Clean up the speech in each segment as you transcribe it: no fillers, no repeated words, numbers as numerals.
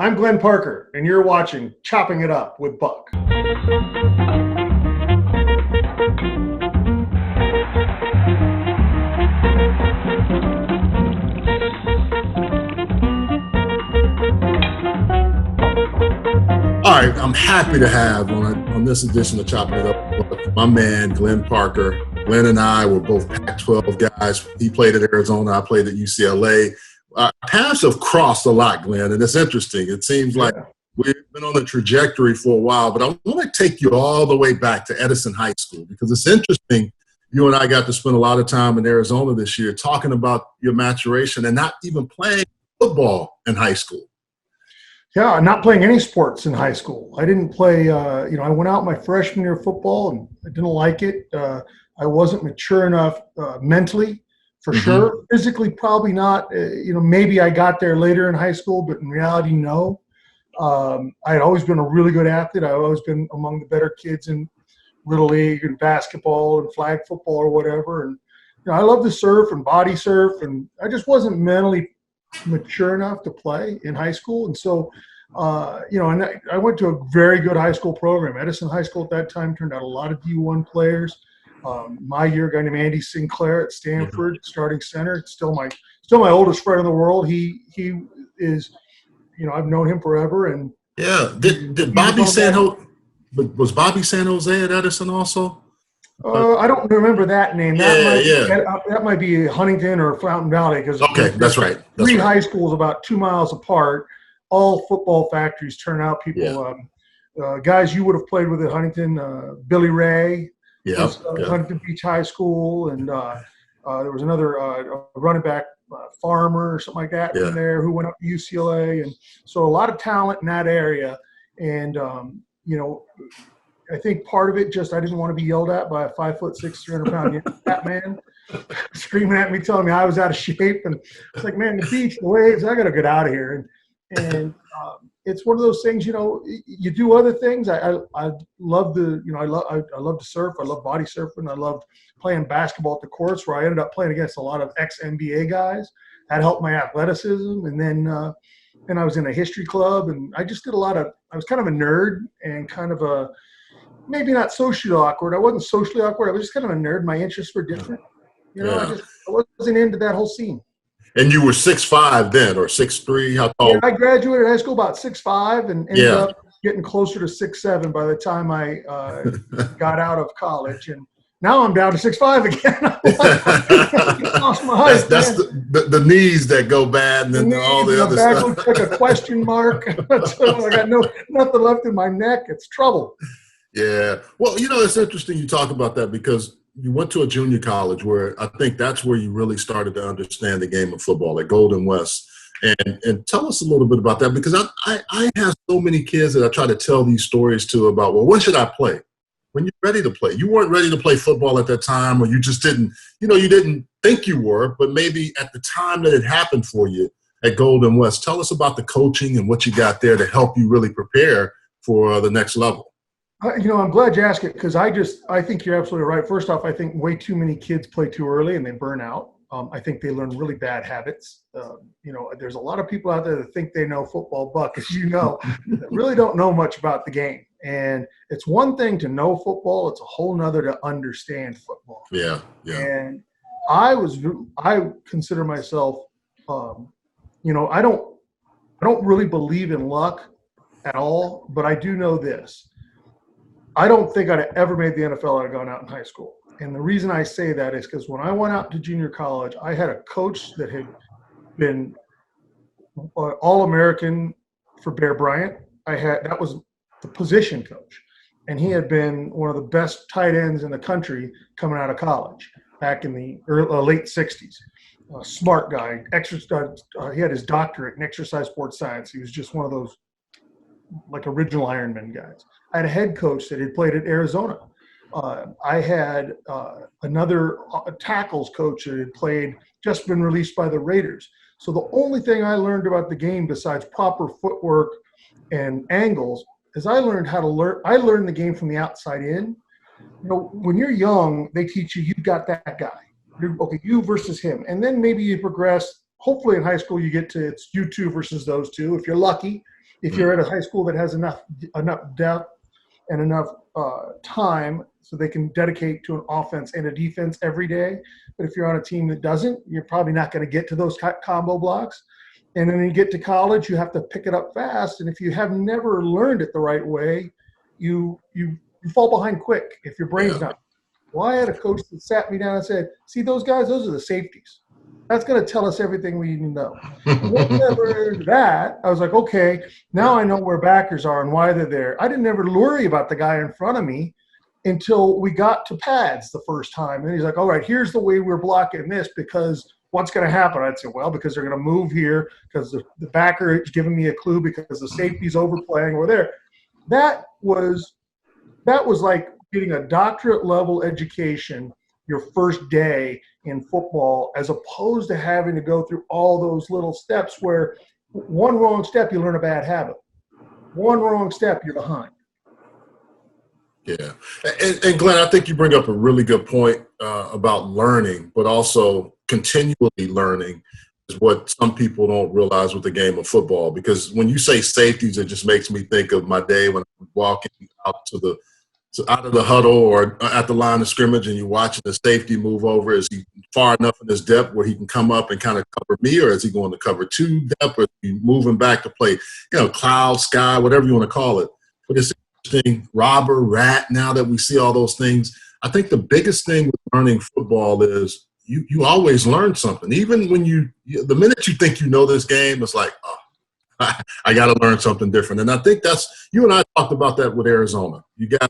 I'm Glenn Parker, and you're watching Chopping It Up with Buck. All right, I'm happy to have on this edition of Chopping It Up with my man, Glenn Parker. Glenn and I were both Pac-12 guys. He played at Arizona. I played at UCLA. Paths have crossed a lot, Glenn, and it's interesting. It seems like we've been on a trajectory for a while, but I want to take you all the way back to Edison High School because it's interesting. You and I got to spend a lot of time in Arizona this year talking about your maturation and not even playing football in high school. Yeah, not playing any sports in high school. I didn't play, I went out my freshman year of football and I didn't like it. I wasn't mature enough mentally, for sure. Physically, probably not. Maybe I got there later in high school, but in reality, no. I had always been a really good athlete. I've always been among the better kids in Little League and basketball and flag football or whatever. And I love to surf and body surf, and I just wasn't mentally mature enough to play in high school. And so, and I went to a very good high school program. Edison High School at that time turned out a lot of D1 players. My year, a guy named Andy Sinclair at Stanford, starting center, still my oldest friend in the world. He is, I've known him forever. And did Bobby San Jose? Was Bobby San Jose at Edison also? I don't remember that name. That might be Huntington or Fountain Valley. That's right. Three high schools about 2 miles apart. All football factories turn out people. Guys you would have played with at Huntington, Billy Ray. Huntington Beach High School, and there was another running back, Farmer or something like that in there who went up to UCLA, and so a lot of talent in that area. And I think part of it just I didn't want to be yelled at by a 5'6", 300-pound fat man screaming at me, telling me I was out of shape, and it's like, man, the beach, the waves, I got to get out of here. And it's one of those things, you do other things. I love I love to surf. I love body surfing. I loved playing basketball at the courts where I ended up playing against a lot of ex-NBA guys. That helped my athleticism. And then I was in a history club, and I just did I was kind of a nerd and kind of a, maybe not socially awkward. I wasn't socially awkward. I was just kind of a nerd. My interests were different. I wasn't into that whole scene. And you were 6'5" then, or 6'3"? How tall? Yeah, I graduated high school about 6'5" and ended up getting closer to 6'7" by the time I got out of college. And now I'm down to 6'5" again. Lost my height. That's the knees that go bad, and then all the other back stuff. looks like a question mark. So I got nothing left in my neck. It's trouble. Yeah. Well, it's interesting you talk about that because you went to a junior college where I think that's where you really started to understand the game of football at Golden West. And tell us a little bit about that, because I have so many kids that I try to tell these stories to about, well, when should I play? When you're ready to play. You weren't ready to play football at that time, or you just didn't, you didn't think you were, but maybe at the time that it happened for you at Golden West. Tell us about the coaching and what you got there to help you really prepare for the next level. I'm glad you asked it, because I think you're absolutely right. First off, I think way too many kids play too early and they burn out. I think they learn really bad habits. There's a lot of people out there that think they know football, Buck, as you know, that really don't know much about the game. And it's one thing to know football. It's a whole nother to understand football. Yeah. And I consider myself, I don't really believe in luck at all, but I do know this. I don't think I'd have ever made the NFL had I gone out in high school. And the reason I say that is because when I went out to junior college, I had a coach that had been All-American for Bear Bryant. That was the position coach. And he had been one of the best tight ends in the country coming out of college back in the late 60s. A smart guy. He had his doctorate in exercise sports science. He was just one of those like original Ironman guys. I had a head coach that had played at Arizona. I had another tackles coach that had just been released by the Raiders. So the only thing I learned about the game besides proper footwork and angles is I learned the game from the outside in. When you're young, they teach you got that guy. You versus him. And then maybe you progress. Hopefully in high school you get to it's you two versus those two if you're lucky. If you're at a high school that has enough depth and enough time so they can dedicate to an offense and a defense every day. But if you're on a team that doesn't, you're probably not going to get to those combo blocks. And then when you get to college, you have to pick it up fast. And if you have never learned it the right way, you fall behind quick if your brain's not. Well, I had a coach that sat me down and said, see those guys, those are the safeties. That's going to tell us everything we need to know. Once I learned that, I was like, okay, now I know where backers are and why they're there. I didn't ever worry about the guy in front of me until we got to pads the first time. And he's like, all right, here's the way we're blocking this because what's going to happen? I'd say, well, because they're going to move here because the backer is giving me a clue because the safety's overplaying over there. That was like getting a doctorate level education your first day in football, as opposed to having to go through all those little steps where one wrong step, you learn a bad habit. One wrong step, you're behind. Yeah. And Glenn, I think you bring up a really good point about learning, but also continually learning is what some people don't realize with the game of football. Because when you say safeties, it just makes me think of my day when I'm walking out of the huddle or at the line of scrimmage and you're watching the safety move over. Is he far enough in his depth where he can come up and kind of cover me, or is he going to cover two depth, or is he moving back to play, cloud, sky, whatever you want to call it. But it's interesting, robber, rat, now that we see all those things. I think the biggest thing with learning football is you always learn something. Even when the minute you think you know this game, it's like, oh, I got to learn something different. And I think you and I talked about that with Arizona. You got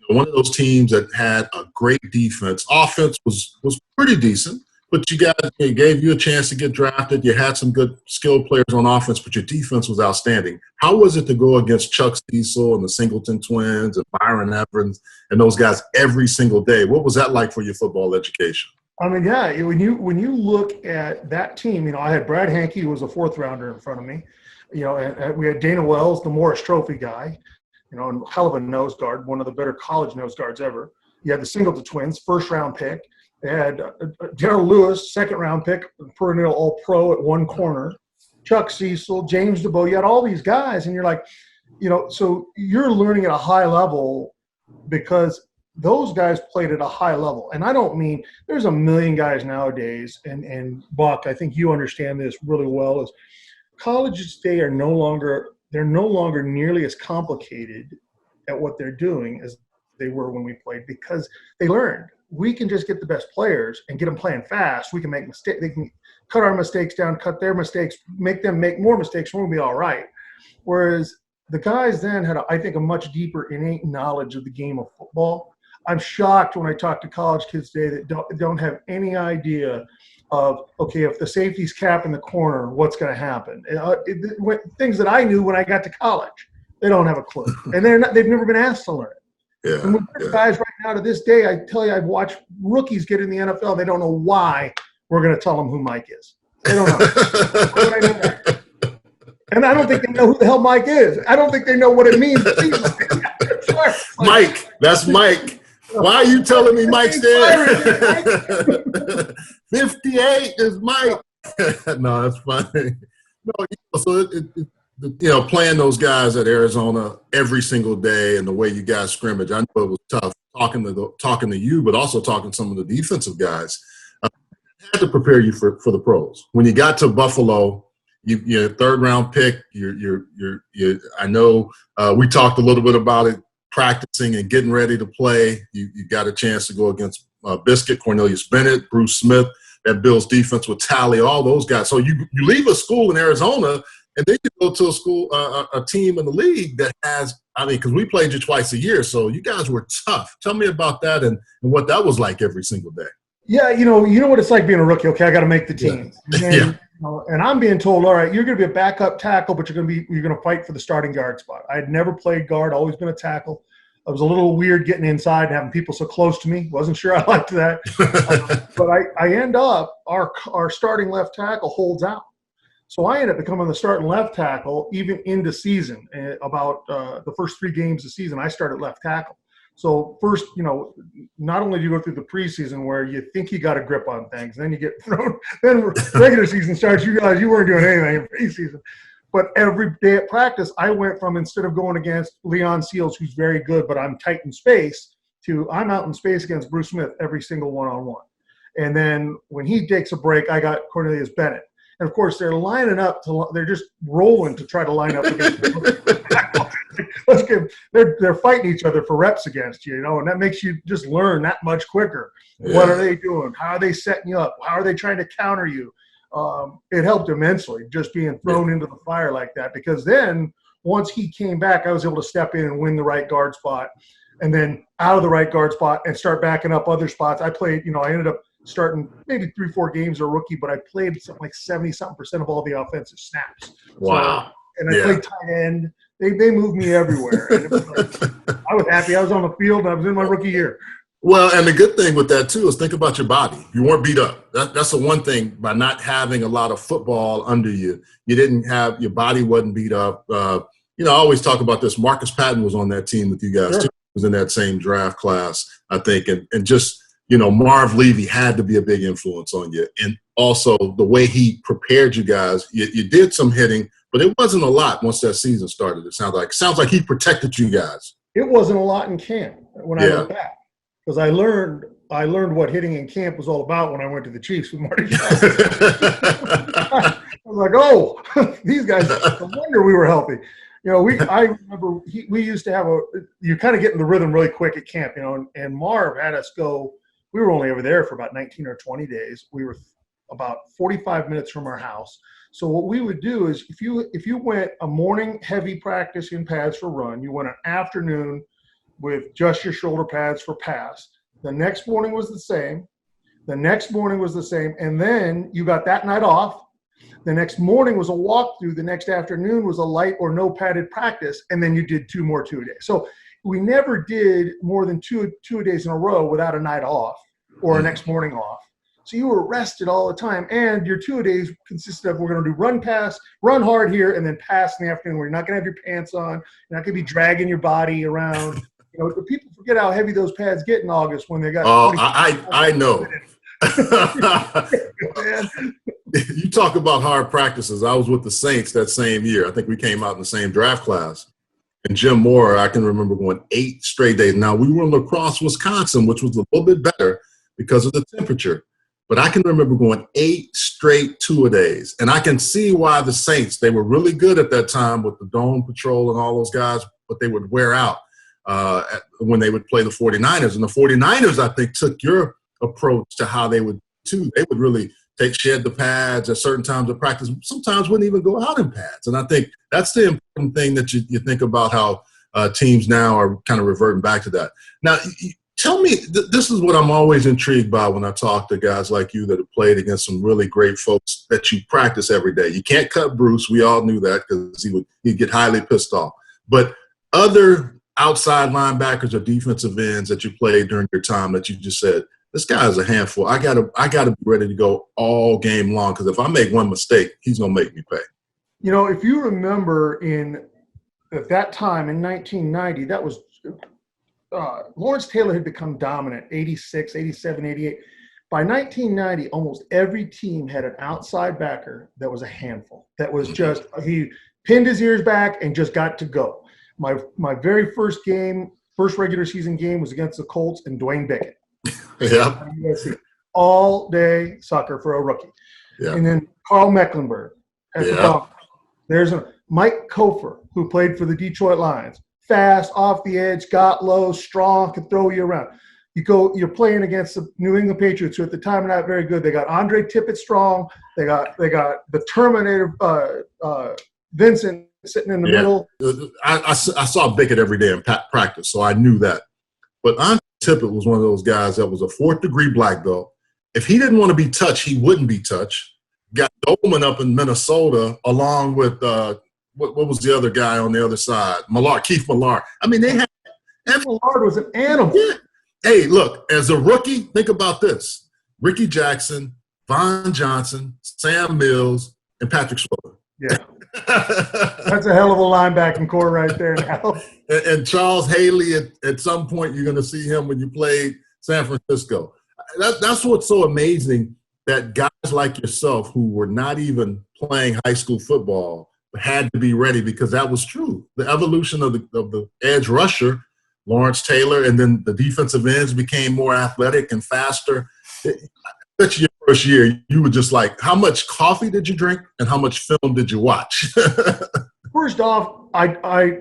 one of those teams that had a great defense. Offense was pretty decent, but it gave you a chance to get drafted. You had some good skilled players on offense, but your defense was outstanding. How was it to go against Chuck Cecil and the Singleton twins and Byron Evans and those guys every single day? What was that like for your football education? I mean, yeah, when you look at that team, I had Brad Hankey, who was a fourth rounder in front of me, and we had Dana Wells, the Morris Trophy guy, and hell of a nose guard, one of the better college nose guards ever. You had the Singleton twins, first round pick. They had Darrell Lewis, second round pick, perennial all pro at one corner. Chuck Cecil, James DeBow. You had all these guys, and you're like, so you're learning at a high level because those guys played at a high level. And I don't mean there's a million guys nowadays, and Buck, I think you understand this really well, is colleges today are no longer nearly as complicated at what they're doing as they were when we played, because they learned we can just get the best players and get them playing fast. We can make mistakes. They can cut our mistakes down, cut their mistakes, make them make more mistakes, and we'll be all right. Whereas the guys then had, I think, a much deeper innate knowledge of the game of football. I'm shocked when I talk to college kids today that don't have any idea of, okay, if the safety's cap in the corner, what's going to happen? Things that I knew when I got to college, they don't have a clue, and they've never been asked to learn it. Yeah, and with guys right now to this day, I tell you, I've watched rookies get in the NFL. They don't know why we're going to tell them who Mike is. They don't know. Why would I know that? And I don't think they know who the hell Mike is. I don't think they know what it means to be Mike. That's Mike. Why are you telling me Mike's there? 58 is Mike. No, that's funny. No, so playing those guys at Arizona every single day and the way you guys scrimmage, I know it was tough talking to you, but also talking to some of the defensive guys. Had to prepare you for the pros. When you got to Buffalo, you're a third round pick. I know we talked a little bit about it, practicing and getting ready to play. You got a chance to go against Biscuit, Cornelius Bennett, Bruce Smith, that Bills defense with Tally, all those guys. So you leave a school in Arizona, and then you go to a school, a team in the league that has, because we played you twice a year, so you guys were tough. Tell me about that and what that was like every single day. Yeah, you know what it's like being a rookie. Okay, I got to make the team. Yeah. And I'm being told, all right, you're going to be a backup tackle, but you're going to fight for the starting guard spot. I had never played guard, always been a tackle. I was a little weird getting inside and having people so close to me. Wasn't sure I liked that. But I end up, our starting left tackle holds out. So I end up becoming the starting left tackle even into season. About the first 3 games of the season, I started left tackle. So first, not only do you go through the preseason where you think you got a grip on things, then you get thrown, then regular season starts, you realize you weren't doing anything in preseason. But every day at practice, I went from, instead of going against Leon Seals, who's very good, but I'm tight in space, to I'm out in space against Bruce Smith every single one-on-one. And then when he takes a break, I got Cornelius Bennett. And of course, they're lining up they're just rolling to try to line up against they're fighting each other for reps against you, and that makes you just learn that much quicker. Yeah. What are they doing? How are they setting you up? How are they trying to counter you? It helped immensely just being thrown into the fire like that, because then once he came back, I was able to step in and win the right guard spot, and then out of the right guard spot and start backing up other spots. I played, I ended up starting maybe 3-4 games as a rookie, but I played something like 70-something% of all the offensive snaps. Wow. So, and I played tight end. They moved me everywhere. And it was I was happy. I was on the field, and I was in my rookie year. Well, and the good thing with that, too, is think about your body. You weren't beat up. That's the one thing. By not having a lot of football under you, you didn't have – your body wasn't beat up. I always talk about this. Marcus Patton was on that team with you guys, too. He was in that same draft class, I think. And just – Marv Levy had to be a big influence on you. And also the way he prepared you guys, you did some hitting, but it wasn't a lot once that season started. It sounds like he protected you guys. It wasn't a lot in camp when I went back, because I learned what hitting in camp was all about when I went to the Chiefs with Marty Johnson. I was like, oh, these guys, no wonder we were healthy. I remember we used to have you kind of get in the rhythm really quick at camp, and Marv had us go. We were only over there for about 19 or 20 days. We were about 45 minutes from our house. So what we would do is if you went a morning heavy practice in pads for run, you went an afternoon with just your shoulder pads for pass. The next morning was the same. The next morning was the same. And then you got that night off. The next morning was a walkthrough. The next afternoon was a light or no padded practice. And then you did 2 more 2-a-days. So we never did more than two days in a row without a night off or a next morning off. So you were rested all the time. And your 2-a-days consisted of, we're going to do run hard here, and then pass in the afternoon where you're not going to have your pants on. You're not going to be dragging your body around. People forget how heavy those pads get in August when they got. Oh, I know. You talk about hard practices. I was with the Saints that same year. I think we came out in the same draft class. And Jim Moore, I can remember going 8 straight days. Now, we were in La Crosse, Wisconsin, which was a little bit better because of the temperature. But I can remember going 8 straight 2-a-days. And I can see why the Saints, they were really good at that time with the Dome Patrol and all those guys, but they would wear out when they would play the 49ers. And the 49ers, I think, took your approach to how they would, too. They would really shed the pads at certain times of practice. Sometimes wouldn't even go out in pads. And I think that's the important thing that you think about how teams now are kind of reverting back to that. Now, tell me, this is what I'm always intrigued by when I talk to guys like you that have played against some really great folks that you practice every day. You can't cut Bruce. We all knew that because he'd get highly pissed off. But other outside linebackers or defensive ends that you played during your time that you just said, this guy is a handful. I gotta be ready to go all game long, because if I make one mistake, he's gonna make me pay. If you remember at that time in 1990, that was Lawrence Taylor had become dominant, 86, 87, 88. By 1990, almost every team had an outside backer that was a handful. That was just, he pinned his ears back and just got to go. My very first regular season game was against the Colts and Dwayne Bickett. Yeah. All day sucker for a rookie. Yeah. And then Carl Mecklenburg. There's Mike Kofer, who played for the Detroit Lions. Fast, off the edge, got low, strong, could throw you around. You're playing against the New England Patriots, who at the time are not very good. They got Andre Tippett strong. They got the Terminator Vincent sitting in the middle. I saw Bickett every day in practice, so I knew that. But Andre Tippett was one of those guys that was a 4th-degree black belt. If he didn't want to be touched, he wouldn't be touched. Got Dolman up in Minnesota along with what was the other guy on the other side? Keith Millard. I mean, they had – Millard was an animal. Yeah. Hey, look, as a rookie, think about this. Ricky Jackson, Von Johnson, Sam Mills, and Patrick Schroeder. Yeah. That's a hell of a linebacking core right there now. And Charles Haley, at some point, you're going to see him when you played San Francisco. That's what's so amazing, that guys like yourself who were not even playing high school football had to be ready, because that was true. The evolution of the edge rusher, Lawrence Taylor, and then the defensive ends became more athletic and faster. That's your first year. You were just like, how much coffee did you drink and how much film did you watch? First off,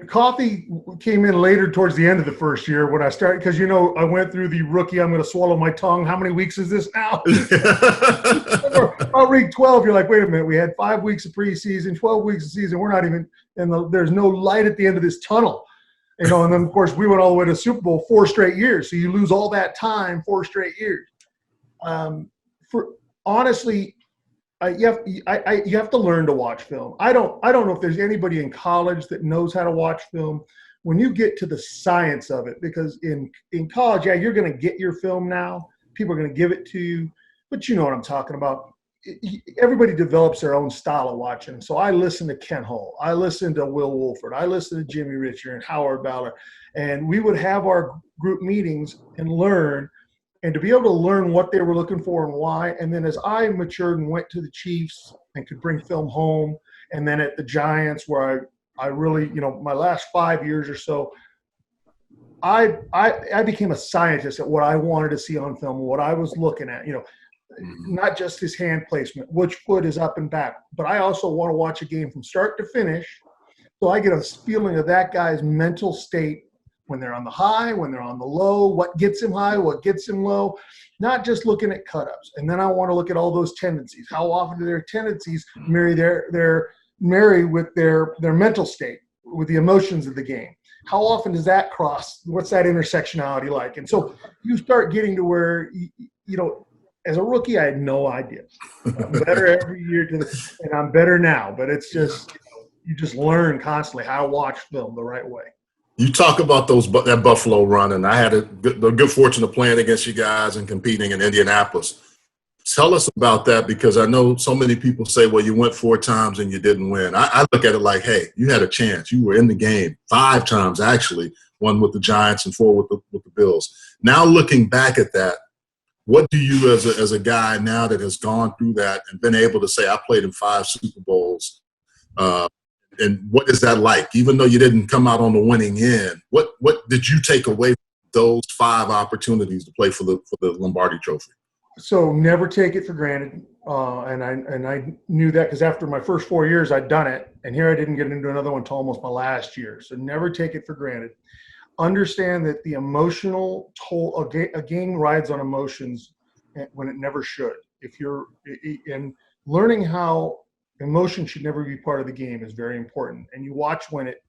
coffee came in later towards the end of the first year when I started, because, you know, I went through the rookie, I'm going to swallow my tongue. How many weeks is this now? About week 12, you're like, wait a minute, we had 5 weeks of preseason, 12 weeks of season. We're not even, and there's no light at the end of this tunnel. You know, and then, of course, we went all the way to Super Bowl 4 straight years. So you lose all that time, 4 straight years. Honestly, you have to learn to watch film. I don't know if there's anybody in college that knows how to watch film. When you get to the science of it, because in college, yeah, you're going to get your film now. People are going to give it to you, but you know what I'm talking about. Everybody develops their own style of watching. So I listen to Ken Hull. I listen to Will Wolford. I listen to Jimmy Richer and Howard Ballard. And we would have our group meetings and learn. And to be able to learn what they were looking for and why. And then as I matured and went to the Chiefs and could bring film home, and then at the Giants where I really, you know, my last 5 years or so, I became a scientist at what I wanted to see on film, what I was looking at, you know, not just his hand placement, which foot is up and back, but I also want to watch a game from start to finish. So I get a feeling of that guy's mental state when they're on the high, when they're on the low, what gets him high, what gets him low, not just looking at cut-ups. And then I want to look at all those tendencies. How often do their tendencies marry with their mental state, with the emotions of the game? How often does that cross? What's that intersectionality like? And so you start getting to where, you know, as a rookie, I had no idea. I'm better every year, and I'm better now. But it's just, you just learn constantly how to watch film the right way. You talk about that Buffalo run, and I had the good fortune of playing against you guys and competing in Indianapolis. Tell us about that, because I know so many people say, well, you went 4 times and you didn't win. I look at it like, hey, you had a chance. You were in the game 5 times, actually, 1 with the Giants and 4 with the Bills. Now looking back at that, what do you as a guy now that has gone through that and been able to say, I played in 5 Super Bowls, and what is that like? Even though you didn't come out on the winning end, what did you take away from those 5 opportunities to play for the Lombardi Trophy? So never take it for granted, and I knew that because after my first 4 years, I'd done it, and here I didn't get into another one until almost my last year. So never take it for granted. Understand that the emotional toll, a game rides on emotions when it never should. And learning how emotion should never be part of the game is very important. And you watch when it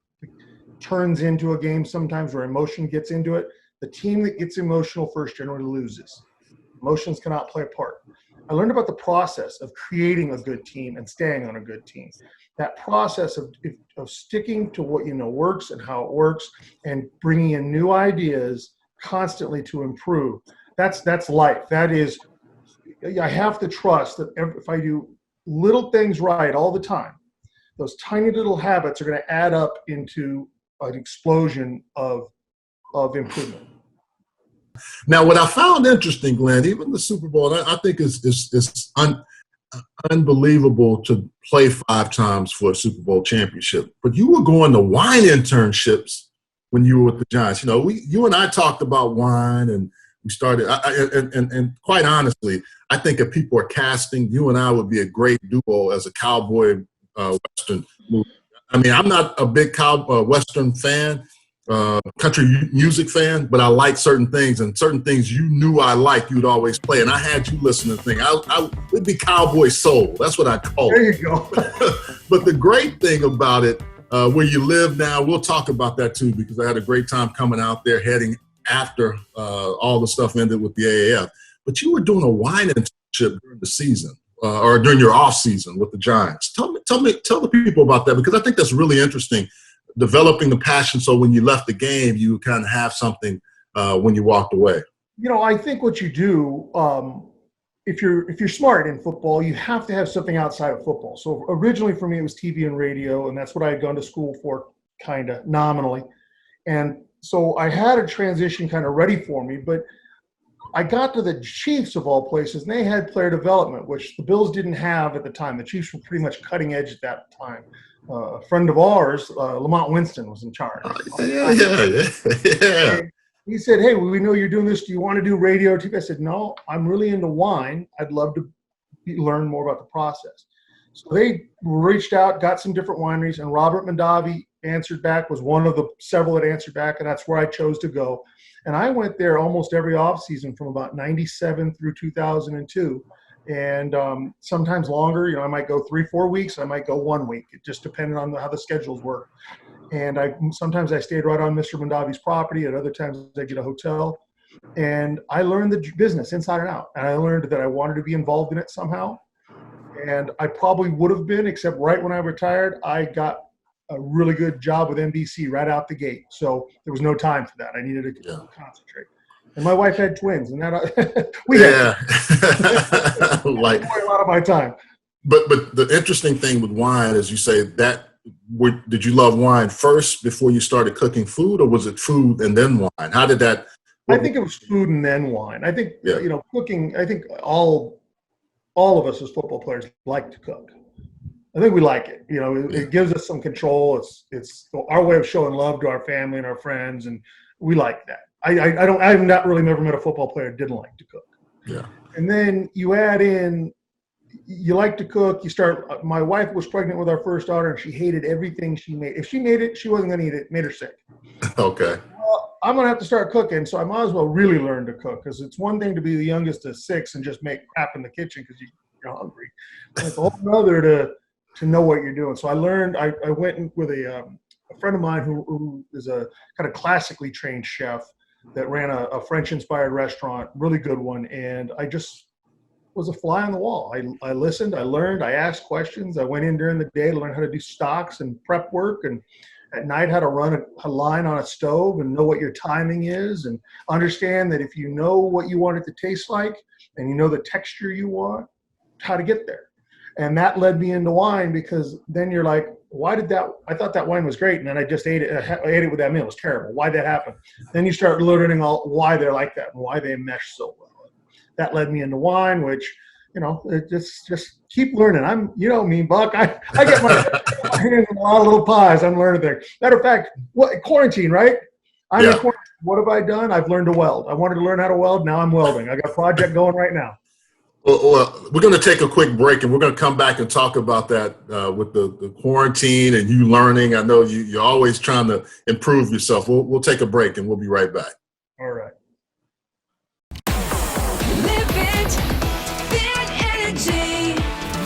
turns into a game sometimes where emotion gets into it. The team that gets emotional first generally loses. Emotions cannot play a part. I learned about the process of creating a good team and staying on a good team. That process of sticking to what you know works and how it works, and bringing in new ideas constantly to improve. That's life. That is, I have to trust that if I do little things right all the time, those tiny little habits are going to add up into an explosion of improvement. Now, what I found interesting, Glenn, even the Super Bowl, I think it's unbelievable to play 5 times for a Super Bowl championship. But you were going to wine internships when you were with the Giants. You know, you and I talked about wine, and we started. And quite honestly, I think if people are casting, you and I would be a great duo as a cowboy Western movie. I mean, I'm not a big Western fan. Country music fan, but I like certain things, and certain things you knew I liked, you'd always play. And I had you listen to things. It'd be cowboy soul. That's what I call it. There you go. But the great thing about it, where you live now, we'll talk about that too, because I had a great time coming out there heading after all the stuff ended with the AAF. But you were doing a wine internship during the season, or during your off season with the Giants. Tell the people about that, because I think that's really interesting. Developing the passion, so when you left the game, you kind of have something when you walked away. You know, I think what you do, if you're smart in football, you have to have something outside of football. So originally for me, it was TV and radio, and that's what I had gone to school for, kind of nominally. And so I had a transition kind of ready for me, but I got to the Chiefs of all places, and they had player development, which the Bills didn't have at the time. The Chiefs were pretty much cutting edge at that time. A friend of ours, Lamont Winston, was in charge. Yeah. And he said, "Hey, we know you're doing this. Do you want to do radio or TV?" I said, "No, I'm really into wine. I'd love to learn more about the process." So they reached out, got some different wineries, and Robert Mondavi answered back, was one of the several that answered back, and that's where I chose to go. And I went there almost every off season from about 97 through 2002. And sometimes longer, I might go 3-4 weeks. I might go 1 week. It just depended on how the schedules work. And sometimes I stayed right on Mr. Mondavi's property. At other times I get a hotel. And I learned the business inside and out. And I learned that I wanted to be involved in it somehow. And I probably would have been, except right when I retired, I got a really good job with NBC right out the gate. So there was no time for that. I needed to concentrate. And my wife had twins, and that like a lot of my time. But the interesting thing with wine is, you say that did you love wine first before you started cooking food, or was it food and then wine? How did that? I think it was food and then wine. I think cooking. I think all of us as football players like to cook. I think we like it. It gives us some control. It's our way of showing love to our family and our friends, and we like that. I've not really never met a football player who didn't like to cook. Yeah. And then you add in, you like to cook. You start. My wife was pregnant with our first daughter, and she hated everything she made. If she made it, she wasn't going to eat it. It made her sick. Okay. Well, I'm going to have to start cooking, so I might as well really learn to cook, because it's one thing to be the youngest of 6 and just make crap in the kitchen because you're hungry. It's a whole other to know what you're doing. So I learned. I went with a friend of mine who is a kind of classically trained chef that ran a French-inspired restaurant, really good one, and I just was a fly on the wall. I listened, I learned, I asked questions. I went in during the day to learn how to do stocks and prep work, and at night how to run a line on a stove and know what your timing is, and understand that if you know what you want it to taste like and you know the texture you want, how to get there. And that led me into wine, because then you're like, I thought that wine was great, and then I just ate it. I ate it with that meal. It was terrible. Why'd that happen? Then you start learning why they're like that and why they mesh so well. That led me into wine, which, it just keep learning. I'm, me, Buck. I get my hands in a lot of little pies. I'm learning there. Matter of fact, quarantine, right? I'm in quarantine. What have I done? I've learned to weld. I wanted to learn how to weld. Now I'm welding. I got a project going right now. Well, we're going to take a quick break, and we're going to come back and talk about that with the quarantine and you learning. I know you're always trying to improve yourself. We'll take a break, and we'll be right back. All right. Live it, thin energy,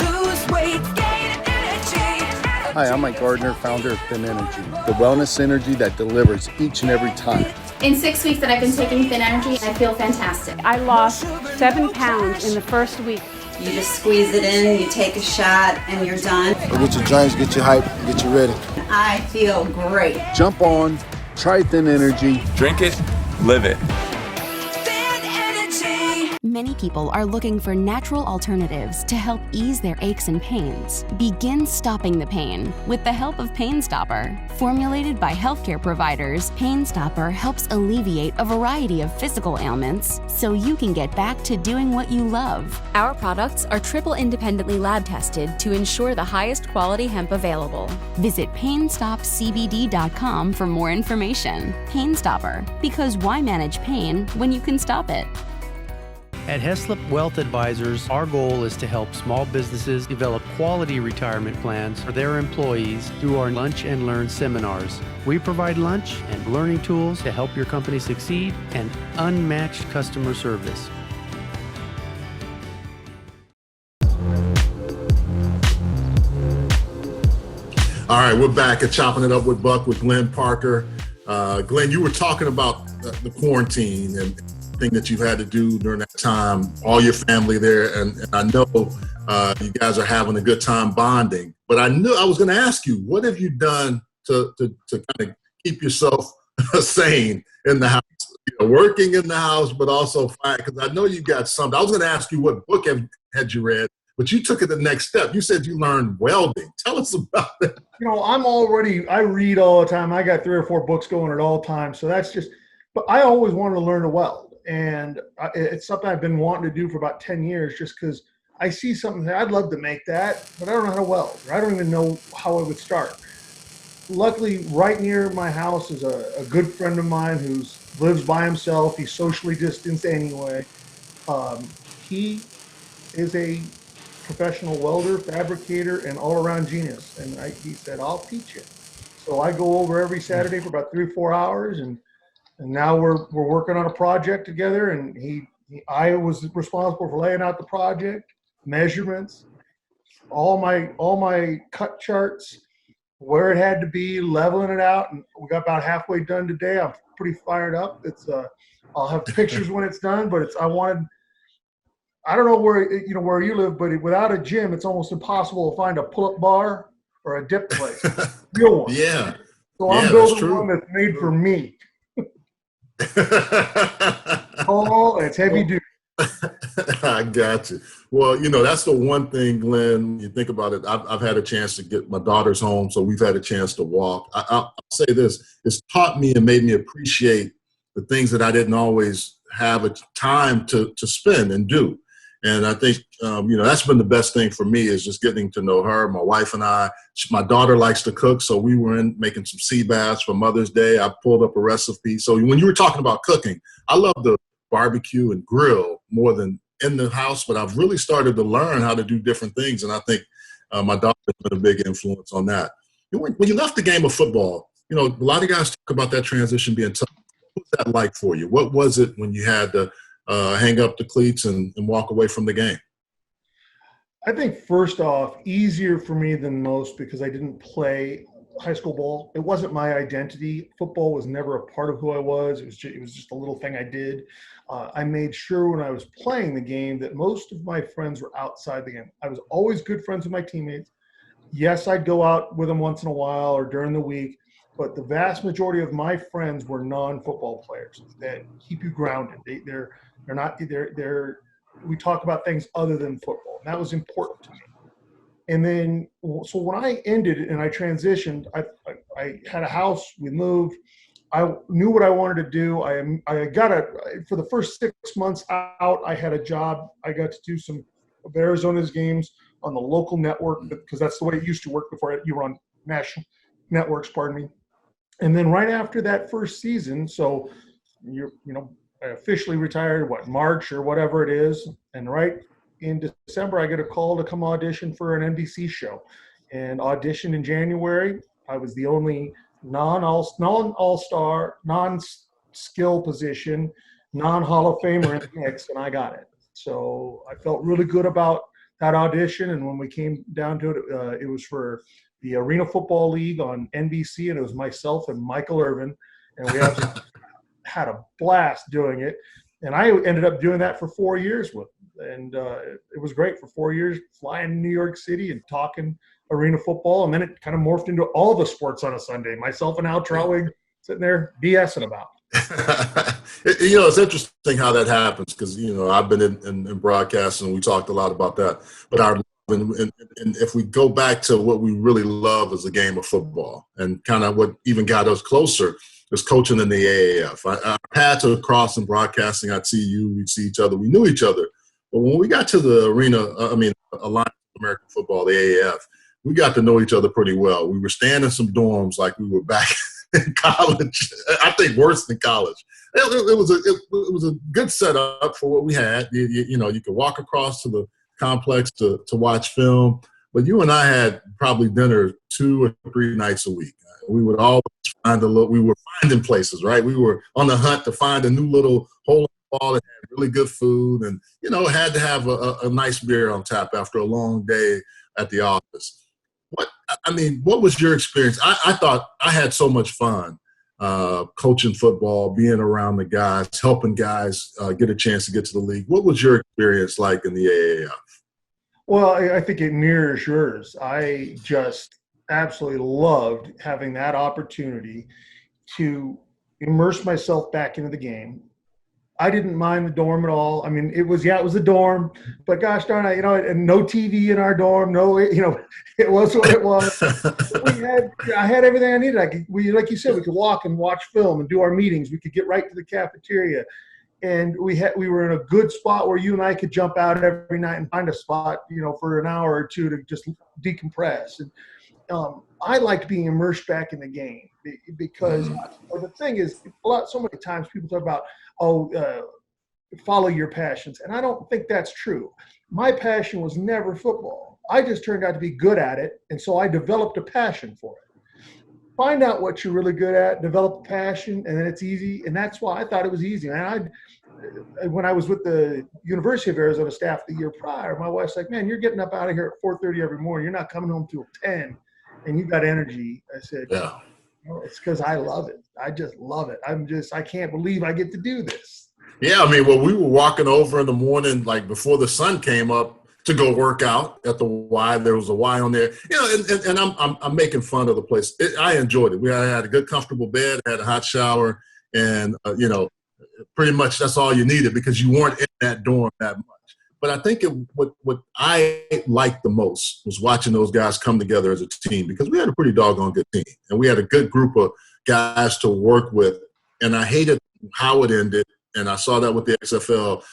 lose weight, gain energy. Hi, I'm Mike Gardner, founder of Thin Energy, the wellness energy that delivers each and every time. In 6 weeks that I've been taking Thin Energy, I feel fantastic. I lost 7 pounds in the first week. You just squeeze it in, you take a shot, and you're done. Get your drinks, get you hype, get you ready. I feel great. Jump on, try Thin Energy. Drink it, live it. Thin energy. Many people are looking for natural alternatives to help ease their aches and pains. Begin stopping the pain with the help of Pain Stopper. Formulated by healthcare providers, Pain Stopper helps alleviate a variety of physical ailments so you can get back to doing what you love. Our products are triple independently lab tested to ensure the highest quality hemp available. Visit PainStopCBD.com for more information. Pain Stopper, because why manage pain when you can stop it? At Heslop Wealth Advisors, our goal is to help small businesses develop quality retirement plans for their employees through our Lunch and Learn seminars. We provide lunch and learning tools to help your company succeed and unmatched customer service. All right, we're back at Chopping It Up with Buck with Glenn Parker. Glenn, you were talking about the quarantine and thing that you've had to do during that time, all your family there, and I know you guys are having a good time bonding. But I knew I was going to ask you, what have you done to kind of keep yourself sane in the house, working in the house, but also fine? Because I know you got something. I was going to ask you what book had you read, but you took it the next step. You said you learned welding. Tell us about that. I read all the time. I got 3 or 4 books going at all times. So that's just, but I always wanted to learn to weld. and it's something I've been wanting to do for about 10 years just because I see something that I'd love to make that, but I don't know how to weld, or I don't even know how I would start. Luckily, right near my house is a good friend of mine who lives by himself. He's socially distanced anyway. He is a professional welder, fabricator, and all-around genius. And he said, I'll teach you. So I go over every Saturday for about 3 or 4 hours, and now we're working on a project together. And I was responsible for laying out the project, measurements, all my cut charts, where it had to be, leveling it out, and we got about halfway done today. I'm pretty fired up. I'll have pictures when it's done, but I don't know where you live, but without a gym, it's almost impossible to find a pull-up bar or a dip place. Real one. Yeah. So I'm building one that's made for me. Oh, it's heavy duty. I got you. Well, that's the one thing, Glenn, you think about it. I've had a chance to get my daughters home, so we've had a chance to walk. I'll say this. It's taught me and made me appreciate the things that I didn't always have a time to spend and do. And I think, that's been the best thing for me is just getting to know her, my wife and I. My daughter likes to cook, so we were in making some sea bass for Mother's Day. I pulled up a recipe. So when you were talking about cooking, I love the barbecue and grill more than in the house, but I've really started to learn how to do different things. And I think my daughter has been a big influence on that. When you left the game of football, a lot of guys talk about that transition being tough. What was that like for you? What was it when you had to hang up the cleats and walk away from the game? I think first off, easier for me than most because I didn't play high school ball. It wasn't my identity. Football was never a part of who I was. It was just a little thing I did. I made sure when I was playing the game that most of my friends were outside the game. I was always good friends with my teammates. Yes, I'd go out with them once in a while or during the week, but the vast majority of my friends were non-football players that keep you grounded. We talk about things other than football. And that was important to me. And then, so when I ended and I transitioned, I had a house, we moved. I knew what I wanted to do. For the first 6 months out, I had a job. I got to do some of Arizona's games on the local network because that's the way it used to work before you were on national networks, pardon me. And then right after that first season, so I officially retired, March or whatever it is. And right in December, I get a call to come audition for an NBC show, and auditioned in January. I was the only non-all-star, non-skill position, non-Hall of Famer in the mix, and I got it. So I felt really good about that audition. And when we came down to it, it was for the Arena Football League on NBC, and it was myself and Michael Irvin, and we had a blast doing it. And I ended up doing that for 4 years with them. And it was great for 4 years, flying to New York City and talking arena football. And then it kind of morphed into all the sports on a Sunday. Myself and Al Trowig sitting there BSing about. It's interesting how that happens because, I've been in broadcasting and we talked a lot about that. But and if we go back to what we really love is the game of football, and kind of what even got us closer is coaching in the AAF. Our paths are crossing broadcasting. I'd see you, we'd see each other. We knew each other. But when we got to the Alliance of American Football, the AAF, we got to know each other pretty well. We were staying in some dorms like we were back in college. I think worse than college. It was a good setup for what we had. You could walk across to the complex to watch film. But you and I had probably dinner 2 or 3 nights a week. We would always we were finding places, right? We were on the hunt to find a new little hole in the wall that had really good food and, had to have a nice beer on tap after a long day at the office. What was your experience? I thought I had so much fun coaching football, being around the guys, helping guys get a chance to get to the league. What was your experience like in the AAF? Well, I think it mirrors yours. I just absolutely loved having that opportunity to immerse myself back into the game. I didn't mind the dorm at all. It was a dorm, but gosh darn it, and no TV in our dorm. No, it was what it was. I had everything I needed. Like you said, we could walk and watch film and do our meetings. We could get right to the cafeteria. and we were in a good spot where you and I could jump out every night and find a spot, for an hour or two to just decompress. And I liked being immersed back in the game because the thing is, so many times people talk about, follow your passions. And I don't think that's true. My passion was never football. I just turned out to be good at it. And so I developed a passion for it. Find out what you're really good at, develop a passion, and then it's easy. And that's why I thought it was easy. And when I was with the University of Arizona staff the year prior, my wife's like, man, you're getting up out of here at 4:30 every morning. You're not coming home till 10 and you've got energy. I said, yeah, it's because I love it. I just love it. I can't believe I get to do this. Yeah, I mean, well, we were walking over in the morning, like before the sun came up, to go work out at the Y. There was a Y on there, and I'm making fun of the place. I enjoyed it. I had a good, comfortable bed, had a hot shower, and pretty much that's all you needed because you weren't in that dorm that much. But I think what I liked the most was watching those guys come together as a team because we had a pretty doggone good team, and we had a good group of guys to work with. And I hated how it ended. And I saw that with the XFL.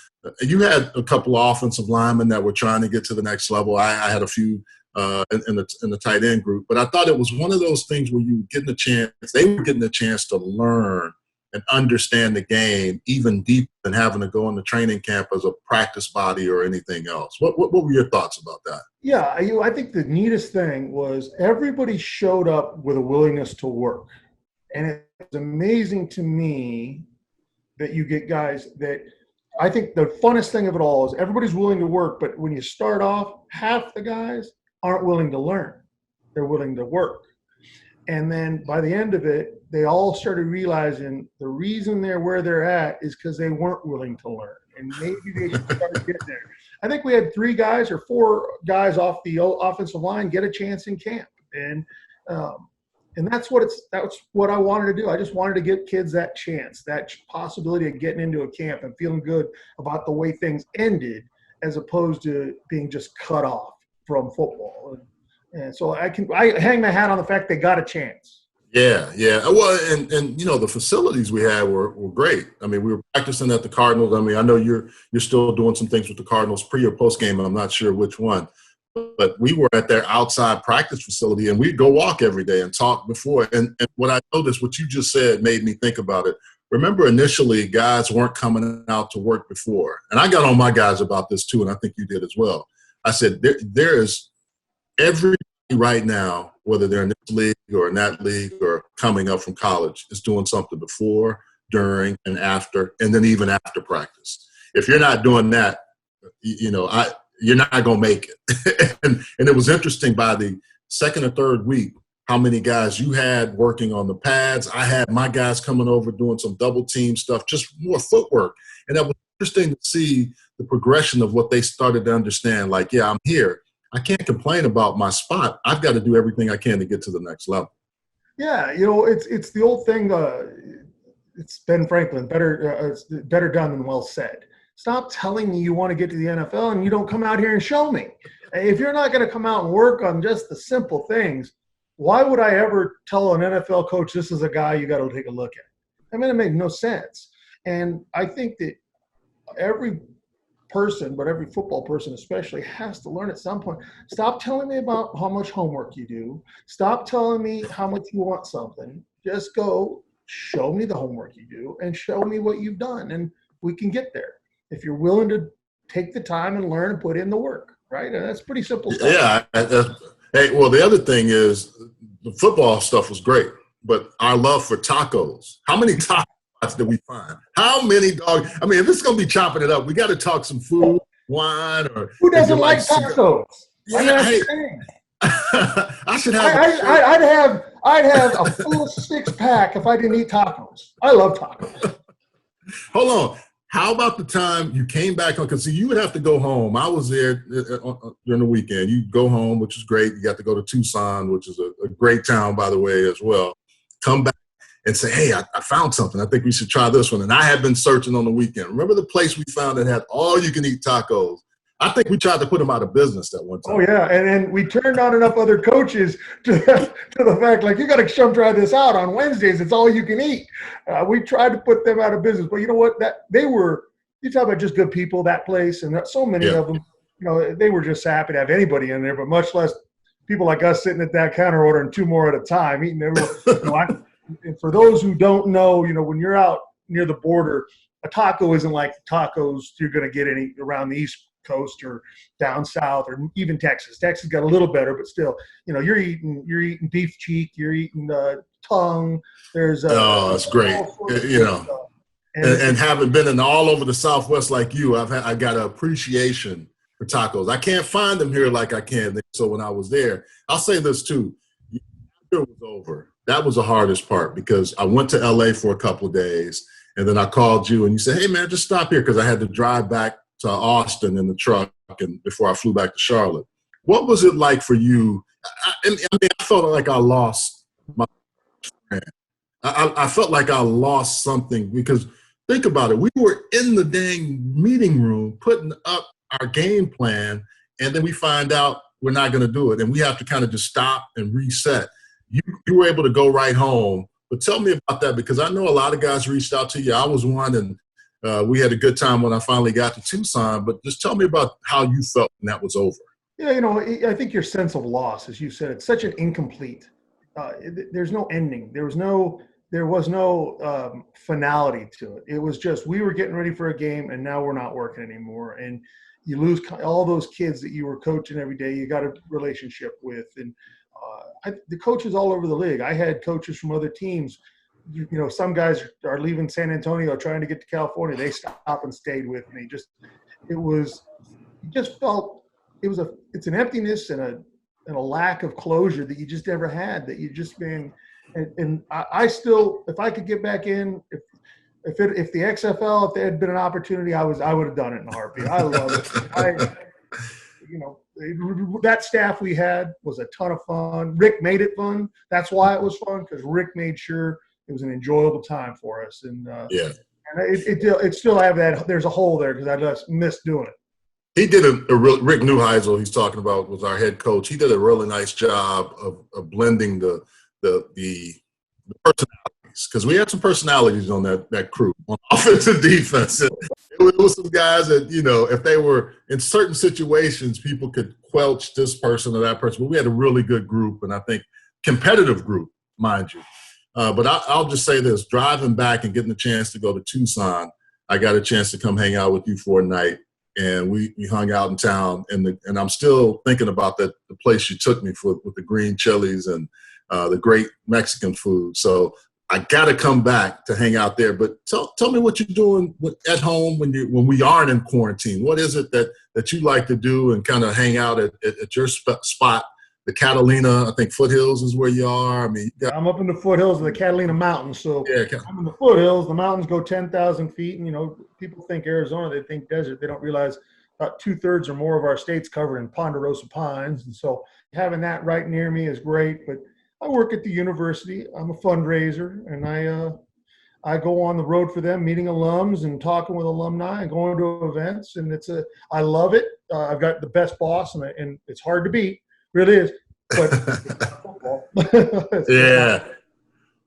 You had a couple of offensive linemen that were trying to get to the next level. I had a few in the tight end group. But I thought it was one of those things where you were getting a chance. They were getting a chance to learn and understand the game even deeper than having to go into training camp as a practice body or anything else. What were your thoughts about that? Yeah, I think the neatest thing was everybody showed up with a willingness to work. And it's amazing to me that you get guys that I think the funnest thing of it all is everybody's willing to work, but when you start off, half the guys aren't willing to learn. They're willing to work. And then by the end of it, they all started realizing the reason they're where they're at is because they weren't willing to learn. And maybe they should start getting there. I think we had 3 guys or 4 guys off the offensive line get a chance in camp. And that's what I wanted to do. I just wanted to give kids that chance, that possibility of getting into a camp and feeling good about the way things ended as opposed to being just cut off from football. And so I hang my hat on the fact they got a chance. Yeah. Well, and the facilities we had were great. I mean, we were practicing at the Cardinals. I mean, I know you're still doing some things with the Cardinals pre or post game, and I'm not sure which one. But we were at their outside practice facility, and we'd go walk every day and talk before. And what I noticed, what you just said made me think about it. Remember, initially, guys weren't coming out to work before. And I got on my guys about this, too, and I think you did as well. I said, there is everybody right now, whether they're in this league or in that league or coming up from college, is doing something before, during, and after, and then even after practice. If you're not doing that, you're not going to make it. and it was interesting by the second or third week how many guys you had working on the pads. I had my guys coming over doing some double team stuff, just more footwork. And that was interesting to see the progression of what they started to understand. Like, yeah, I'm here. I can't complain about my spot. I've got to do everything I can to get to the next level. Yeah, it's the old thing. It's Ben Franklin, it's better done than well said. Stop telling me you want to get to the NFL and you don't come out here and show me. If you're not going to come out and work on just the simple things, why would I ever tell an NFL coach this is a guy you got to take a look at? I mean, it made no sense. And I think that every person, but every football person especially, has to learn at some point. Stop telling me about how much homework you do. Stop telling me how much you want something. Just go show me the homework you do and show me what you've done, and we can get there. If you're willing to take the time and learn and put in the work, right? And that's pretty simple stuff. Yeah. Hey, well, the other thing is the football stuff was great, but our love for tacos. How many tacos did we find? How many dogs? I mean, if it's going to be chopping it up, we got to talk some food, wine, or who doesn't like tacos? Yeah, I should have. I'd have a full 6-pack if I didn't eat tacos. I love tacos. Hold on. How about the time you came back on? Because you would have to go home. I was there during the weekend. You go home, which is great. You got to go to Tucson, which is a great town, by the way, as well. Come back and say, hey, I found something. I think we should try this one. And I had been searching on the weekend. Remember the place we found that had all-you-can-eat tacos? I think we tried to put him out of business that one time. Oh yeah, and we turned on enough other coaches to the fact, like, you got to come try this out on Wednesdays. It's all you can eat. We tried to put them out of business, but you know what? That you talk about just good people, that place, and so many of them. You know, they were just happy to have anybody in there, but much less people like us sitting at that counter ordering 2 more at a time, eating everyone. And for those who don't know, when you're out near the border, a taco isn't like the tacos you're going to get any around the East Coast or down south or even Texas. Texas got a little better, but still, you're eating beef cheek, you're eating tongue. There's that's great. And having been in all over the Southwest like you, I got an appreciation for tacos. I can't find them here like I can. So when I was there, I'll say this too. It was over. That was the hardest part because I went to LA for a couple of days and then I called you and you said, hey man, just stop here because I had to drive back to Austin in the truck and before I flew back to Charlotte. What was it like for you? I felt like I lost my friend. I felt like I lost something because think about it. We were in the dang meeting room putting up our game plan and then we find out we're not going to do it and we have to kind of just stop and reset. You were able to go right home, but tell me about that because I know a lot of guys reached out to you. I was one, and we had a good time when I finally got to Tucson. But just tell me about how you felt when that was over. Yeah, I think your sense of loss, as you said, it's such an incomplete. There's no ending. There was no finality to it. It was just we were getting ready for a game, and now we're not working anymore. And you lose all those kids that you were coaching every day. You got a relationship with, and the coaches all over the league. I had coaches from other teams. Some guys are leaving San Antonio trying to get to California. They stopped and stayed with me. It's an emptiness and a lack of closure that you just never had. That you just been. And I still, if I could get back in, if the XFL, if there had been an opportunity, I would have done it in a heartbeat. I love it. That staff we had was a ton of fun. Rick made it fun. That's why it was fun because Rick made sure it was an enjoyable time for us. And and it still have that. There's a hole there because I just missed doing it. He did Rick Neuheisel, he's talking about, was our head coach. He did a really nice job of blending the personalities because we had some personalities on that crew on offense and defense. It was some guys that, if they were in certain situations, people could quelch this person or that person. But we had a really good group, and I think competitive group, mind you. But I'll just say this, driving back and getting the chance to go to Tucson, I got a chance to come hang out with you for a night, and we hung out in town. And I'm still thinking about the place you took me with the green chilies and the great Mexican food. So I got to come back to hang out there. But tell me what you're doing at home when we aren't in quarantine. What is it that you like to do and kind of hang out at your spot? The Catalina, I think Foothills is where you are. I'm up in the foothills of the Catalina Mountains. So I'm in the foothills. The mountains go 10,000 feet. And, people think Arizona, they think desert. They don't realize about 2/3 or more of our state's covered in ponderosa pines. And so having that right near me is great. But I work at the university. I'm a fundraiser, and I go on the road for them, meeting alums and talking with alumni and going to events. And I love it. I've got the best boss, and it's hard to beat. Really is, but football. Yeah.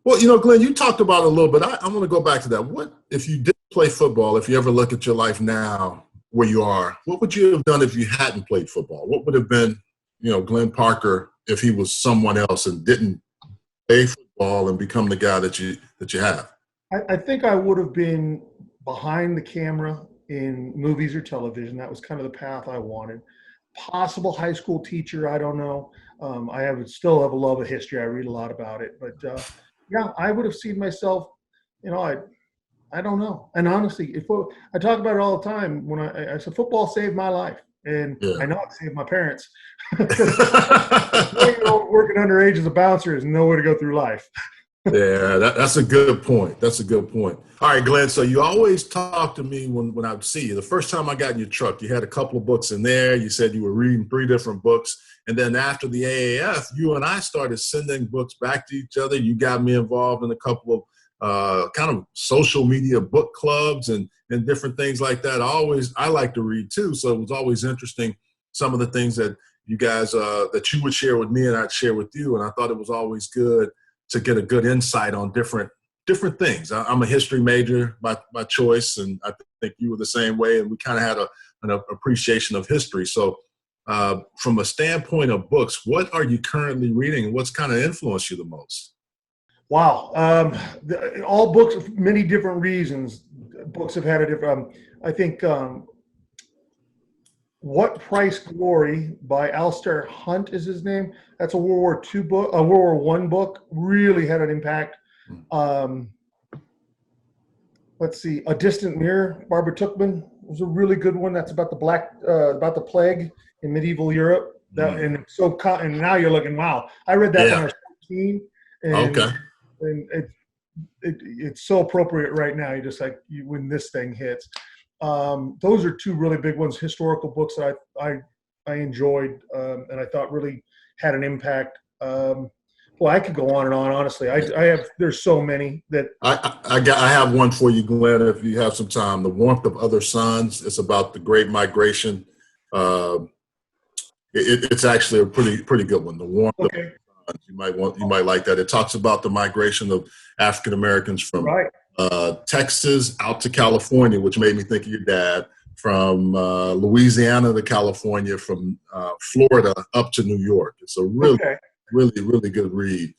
Well, Glenn, you talked about it a little bit. I'm going to go back to that. What if you did play football? If you ever look at your life now, where you are, what would you have done if you hadn't played football? What would have been, Glenn Parker if he was someone else and didn't play football and become the guy that you have? I think I would have been behind the camera in movies or television. That was kind of the path I wanted. Possible high school teacher, I don't know. I still have a love of history. I read a lot about it, but I would have seen myself. I don't know. And honestly, I talk about it all the time. When I said football saved my life, and I know it saved my parents. Working underage as a bouncer is no way to go through life. Yeah, that's a good point. That's a good point. All right, Glenn, so you always talk to me when I would see you. The first time I got in your truck, you had a couple of books in there. You said you were reading 3 different books. And then after the AAF, you and I started sending books back to each other. You got me involved in a couple of kind of social media book clubs and different things like that. I like to read too, so it was always interesting some of the things that you guys that you would share with me and I'd share with you, and I thought it was always good to get a good insight on different things. I'm a history major by choice, and I think you were the same way, and we kind of had an appreciation of history. So from a standpoint of books, what are you currently reading, and what's kind of influenced you the most? Wow. All books, many different reasons. Books have had a different, I think, What Price Glory by Alistair Hunt is his name. That's a World War II book, a World War I book, really had an impact. Let's see, A Distant Mirror, Barbara Tuchman was a really good one. That's about about the plague in medieval Europe. And now you're looking, wow. I read that when I was 14. And, and it's so appropriate right now. You're just like, when this thing hits. Those are two really big ones, historical books that I enjoyed and I thought really had an impact. Well, I could go on and on, honestly. There's so many that I have one for you, Glenn, if you have some time. The Warmth of Other Suns. It's about the Great Migration. It's actually a pretty good one. The Warmth of Other Suns. You might like that. It talks about the migration of African Americans from Texas out to California, which made me think of your dad. From Louisiana to California, from Florida up to New York. It's a really good read.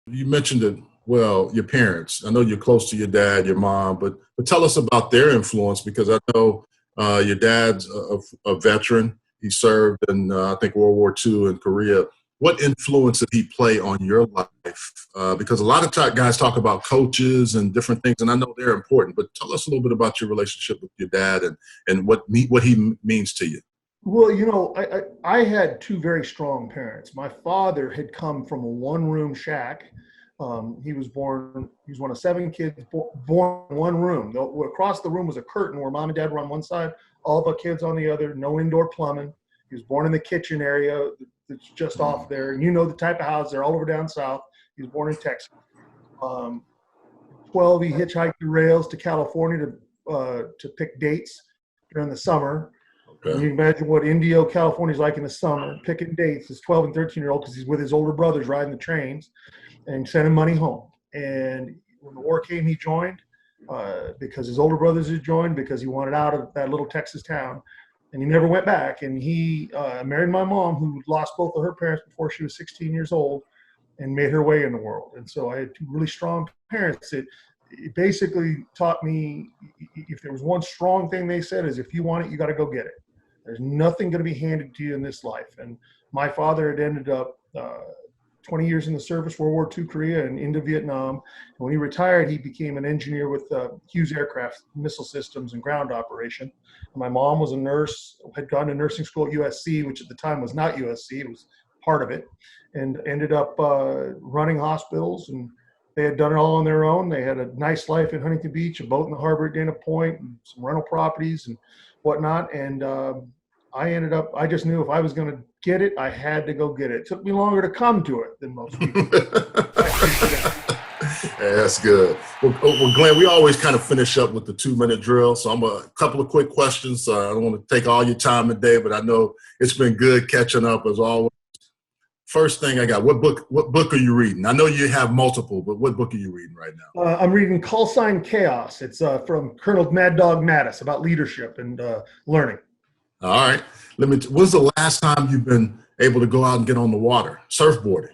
You mentioned it, well, your parents. I know you're close to your dad, your mom, but tell us about their influence, because I know your dad's a veteran. He served in, I think, World War II in Korea. What influence did he play on your life? Because a lot of guys talk about coaches and different things, and I know they're important, but tell us a little bit about your relationship with your dad and what he means to you. Well, I had two very strong parents. My father had come from a one-room shack. He was one of 7 kids born in one room. Across the room was a curtain where mom and dad were on one side, all the kids on the other, no indoor plumbing. He was born in the kitchen area that's just off there. And the type of house, they're all over down south. He was born in Texas. 12, he hitchhiked the rails to California to pick dates during the summer. And you can imagine what Indio, California is like in the summer, picking dates. His 12 and 13-year-old, because he's with his older brothers riding the trains and sending money home. And when the war came, he joined because his older brothers had joined, because he wanted out of that little Texas town. And he never went back. And he married my mom, who lost both of her parents before she was 16 years old, and made her way in the world. And so I had two really strong parents. It basically taught me, if there was one strong thing they said, is if you want it, you got to go get it. There's nothing going to be handed to you in this life. And my father had ended up 20 years in the service, World War II, Korea, and into Vietnam. And when he retired, he became an engineer with Hughes Aircraft Missile Systems and Ground Operation. And my mom was a nurse, had gone to nursing school at USC, which at the time was not USC. It was part of it, and ended up running hospitals. And they had done it all on their own. They had a nice life in Huntington Beach, a boat in the harbor at Dana Point, and some rental properties and whatnot. And I just knew if I was going to get it, I had to go get it. It took me longer to come to it than most people. Yeah, that's good. Well, Glenn, we always kind of finish up with the 2-minute drill. So I'm a couple of quick questions. I don't want to take all your time today, but I know it's been good catching up as always. First thing I got, what book are you reading? I know you have multiple, but what book are you reading right now? I'm reading Call Sign Chaos. It's from Colonel Mad Dog Mattis, about leadership and learning. All right. When's the last time you've been able to go out and get on the water, surfboarding?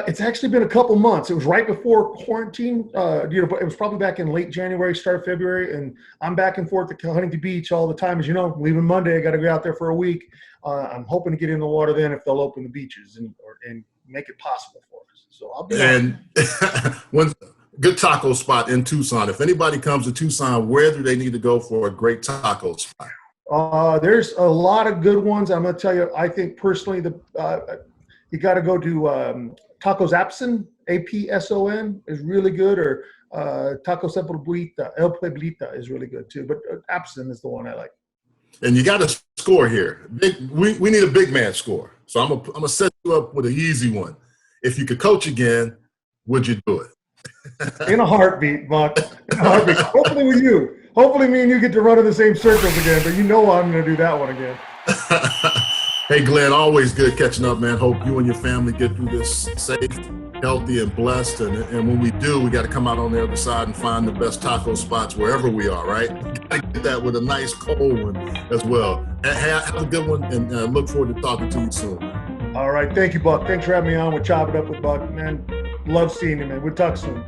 It's actually been a couple months. It was right before quarantine. It was probably back in late January, start of February, and I'm back and forth to Huntington Beach all the time. As you know, leaving Monday, I got to go out there for a week. I'm hoping to get in the water then if they'll open the beaches and make it possible for us. So I'll be when's good taco spot in Tucson? If anybody comes to Tucson, where do they need to go for a great taco spot? There's a lot of good ones. I'm going to tell you, I think personally, you got to go to Tacos Apson, APSON is really good, or Tacos El Pueblita is really good too. But Apson is the one I like. And you got to score here. We need a big man score. So I'm gonna set you up with an easy one. If you could coach again, would you do it? In a heartbeat, Buck. In a heartbeat. Hopefully with you. Hopefully me and you get to run in the same circles again, but you know I'm going to do that one again. Hey, Glenn, always good catching up, man. Hope you and your family get through this safe, healthy, and blessed. And when we do, we got to come out on the other side and find the best taco spots wherever we are, right? Got to get that with a nice cold one as well. Have a good one, and look forward to talking to you soon. All right. Thank you, Buck. Thanks for having me on with Chop It Up with Buck, man. Love seeing you, man. We'll talk soon.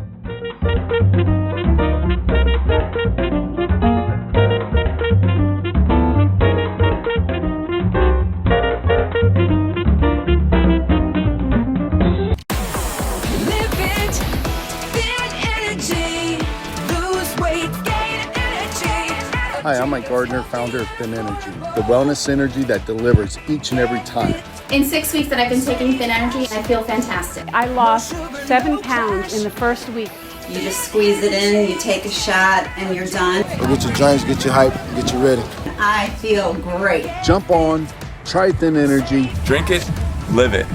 Hi, I'm Mike Gardner, founder of Thin Energy, the wellness energy that delivers each and every time. In 6 weeks that I've been taking Thin Energy, I feel fantastic. I lost 7 pounds in the first week. You just squeeze it in, you take a shot, and you're done. Get your drinks, get you hype, get you ready. I feel great. Jump on, try Thin Energy. Drink it, live it.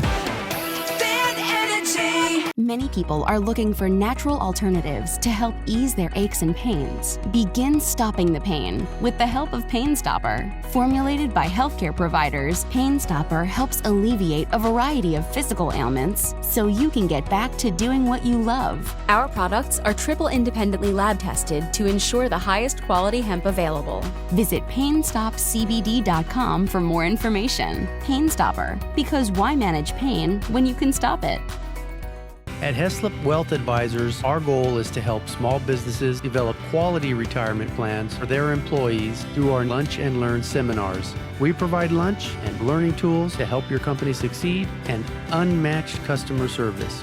Many people are looking for natural alternatives to help ease their aches and pains. Begin stopping the pain with the help of Pain Stopper. Formulated by healthcare providers, Pain Stopper helps alleviate a variety of physical ailments so you can get back to doing what you love. Our products are triple independently lab tested to ensure the highest quality hemp available. Visit PainStopCBD.com for more information. Pain Stopper, because why manage pain when you can stop it? At Heslop Wealth Advisors, our goal is to help small businesses develop quality retirement plans for their employees through our Lunch and Learn seminars. We provide lunch and learning tools to help your company succeed and unmatched customer service.